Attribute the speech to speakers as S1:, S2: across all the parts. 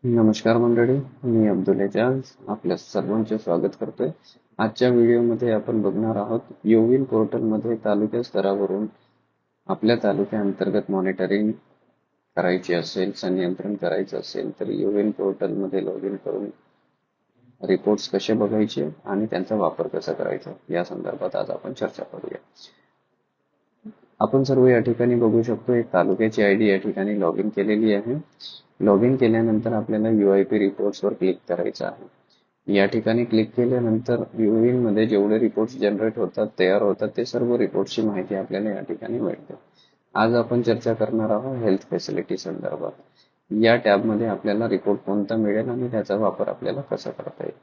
S1: नमस्कार मंडळी, मी अब्दुल एजाज आपल्या सर्वांचे स्वागत करतोय. आजच्या व्हिडिओमध्ये आपण बघणार आहोत योविन पोर्टलमध्ये तालुका स्तरावरून आपल्या तालुक्या अंतर्गत मॉनिटरिंग करायची असेल, संनियंत्रण करायचं असेल तर योविन पोर्टलमध्ये लॉग इन करून रिपोर्ट्स कसे बघायचे आणि त्यांचा वापर कसा करायचा या संदर्भात आज आपण चर्चा करूया. आपण सर्व या ठिकाणी बघू शकतो एक तालुक्याची आयडी या ठिकाणी लॉग इन केलेली आहे. लॉग इन केल्यानंतर आपल्याला UIP रिपोर्ट्स वर क्लिक करायचं आहे. या ठिकाणी क्लिक केल्यानंतर योविन मध्ये जेवढे रिपोर्ट्स जनरेट होतात, तयार होतात, ते सर्व रिपोर्ट्सची माहिती आपल्याला या ठिकाणी मिळते. आज आपण चर्चा करणार आहोत हेल्थ फॅसिलिटी संदर्भात. या टॅब मध्ये आपल्याला रिपोर्ट कोणता मिळेल आणि त्याचा वापर आपल्याला कसा करता येईल.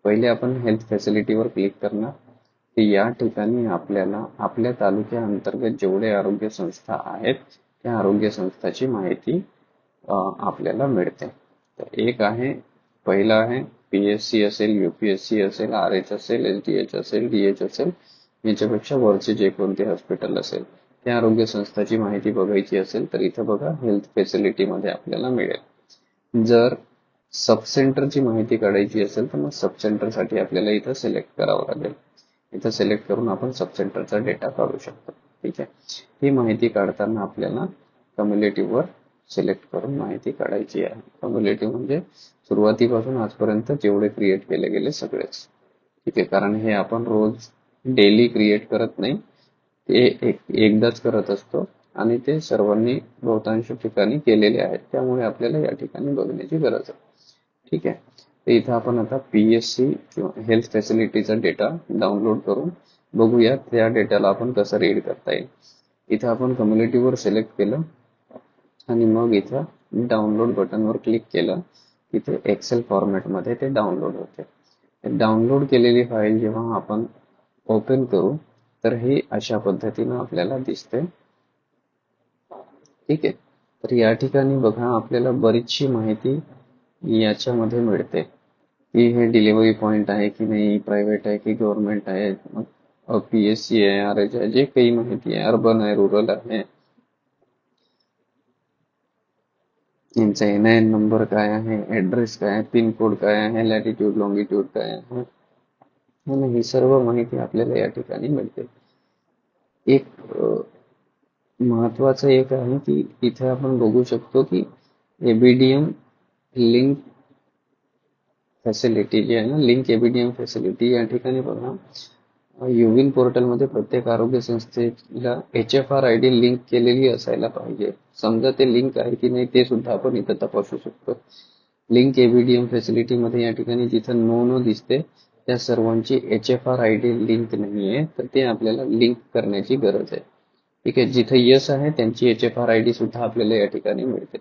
S1: पहिले आपण हेल्थ फॅसिलिटीवर क्लिक करणार. या ठिकाणी आपल्याला आपल्या तालुक्या अंतर्गत जेवढे आरोग्य संस्था आहेत त्या आरोग्य संस्थाची माहिती आपल्याला मिळते. तर एक आहे, पहिला आहे PSC असेल, UPSC असेल, RH असेल, SDH असेल, DH असेल, याच्यापेक्षा वरचे जे कोणते हॉस्पिटल असेल त्या आरोग्य संस्थाची माहिती बघायची असेल तर इथं बघा हेल्थ फॅसिलिटी मध्ये आपल्याला मिळेल. जर सब सेंटरची माहिती काढायची असेल तर मग सब सेंटर साठी आपल्याला इथं सिलेक्ट करावं लागेल. इथं सिलेक्ट करून आपण सब सेंटरचा डेटा काढू शकतो. ठीक आहे, ही माहिती काढताना आपल्याला कम्युलेटिव्ह वर सिलेक्ट करून माहिती काढायची आहे. कम्युलेटिव्ह म्हणजे सुरुवातीपासून आजपर्यंत जेवढे क्रिएट केले गेले सगळेच. ठीक आहे, कारण हे आपण रोज डेली क्रिएट करत नाही, ते एकदाच करत असतो आणि ते सर्वांनी बहुतांश ठिकाणी केलेले आहेत, त्यामुळे आपल्याला या ठिकाणी बघण्याची गरज आहे. ठीक आहे, तर इथं आपण आता PSC किंवा हेल्थ फॅसिलिटीचा डेटा डाउनलोड करून बघूया त्या डेटाला आपण कसं रीड करता येईल. इथं आपण कम्युनिटीवर सिलेक्ट केलं आणि मग इथं डाउनलोड बटनवर क्लिक केलं. इथे एक्सेल फॉर्मॅटमध्ये ते डाउनलोड होते. डाउनलोड केलेली फाईल जेव्हा आपण ओपन करू तर ही अशा पद्धतीनं आपल्याला दिसते. ठीक आहे, तर या ठिकाणी बघा आपल्याला बरीचशी माहिती याच्यामध्ये मिळते की हे डिलिव्हरी पॉइंट आहे की नाही, प्रायव्हेट आहे की गव्हर्नमेंट आहे, PSC आहे, RH आहे, जे काही माहिती आहे, अर्बन आहे, रुरल आहे, यांचा NIN नंबर काय आहे, ऍड्रेस काय आहे, पिन कोड काय आहे, लॅटिट्यूड लॉंगिट्यूड काय आहे, ही सर्व माहिती आपल्याला या ठिकाणी मिळते. एक महत्वाचं एक आहे की इथे आपण बघू शकतो की ABDM लिंक फॅसिलिटी जी आहे ना, लिंक ABDM फॅसिलिटी, या ठिकाणी बघा योविन पोर्टलमध्ये प्रत्येक आरोग्य संस्थेला HFR ID लिंक केलेली असायला पाहिजे. समजा ते लिंक आहे की नाही ते सुद्धा आपण इथं तपासू शकतो. लिंक ABDM फॅसिलिटी मध्ये या ठिकाणी जिथं नो दिसते त्या सर्वांची HFR ID लिंक नाहीये, तर ते आपल्याला लिंक करण्याची गरज आहे. ठीक आहे, जिथं यस आहे त्यांची HFR ID सुद्धा आपल्याला या ठिकाणी मिळते.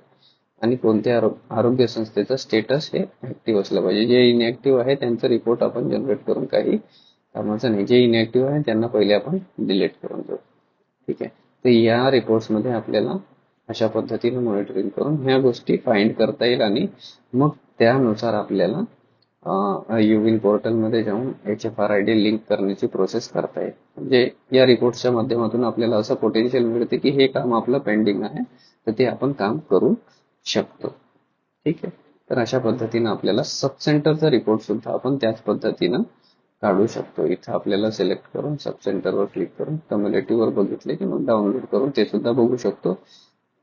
S1: आणि कोणत्या आरोग्य संस्थेचा स्टेटस हे ऍक्टिव्ह असलं पाहिजे. जे इनऍक्टिव्ह आहे त्यांचा रिपोर्ट आपण जनरेट करून काही कामाचं नाही. जे इनऍक्टिव्ह आहे त्यांना पहिले आपण डिलीट करून देऊ. ठीक आहे, तर या रिपोर्ट्स मध्ये आपल्याला अशा पद्धतीने मॉनिटरिंग करून ह्या गोष्टी फाइंड करता येईल आणि मग त्यानुसार आपल्याला योविन पोर्टल मध्ये जाऊन HFR ID लिंक करण्याची प्रोसेस करता येईल. म्हणजे या रिपोर्टच्या माध्यमातून आपल्याला असं पोटेन्शियल मिळते की हे काम आपलं पेंडिंग आहे, तर ते आपण काम करू शकतो. ठीक आहे, तर अशा पद्धतीने आपल्याला सब सेंटरचा रिपोर्ट सुद्धा आपण त्याच पद्धतीनं काढू शकतो. इथं आपल्याला सिलेक्ट करून सब सेंटरवर क्लिक करून कम्युनिटी वर बघितले की मग डाउनलोड करून ते सुद्धा बघू शकतो.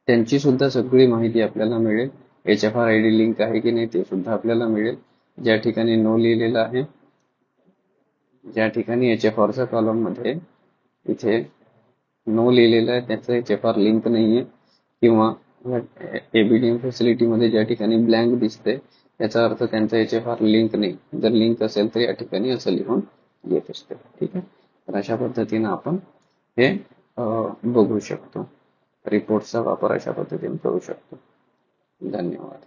S1: त्यांची सुद्धा सगळी माहिती आपल्याला मिळेल. HFR ID लिंक आहे की नाही ते सुद्धा आपल्याला मिळेल. ज्या ठिकाणी नो लिहिलेलं आहे, ज्या ठिकाणी HFR च्या कॉलम मध्ये इथे नो लिहिलेलं आहे त्याचं HFR लिंक नाहीये, किंवा ABDM फॅसिलिटी मध्ये ज्या ठिकाणी ब्लँक दिसते याचा अर्थ त्यांचा HFR लिंक नाही. जर लिंक असेल तर या ठिकाणी असं लिहून येत असते. ठीक आहे, तर अशा पद्धतीने आपण हे बघू शकतो. रिपोर्टचा वापर अशा पद्धतीने करू शकतो. धन्यवाद.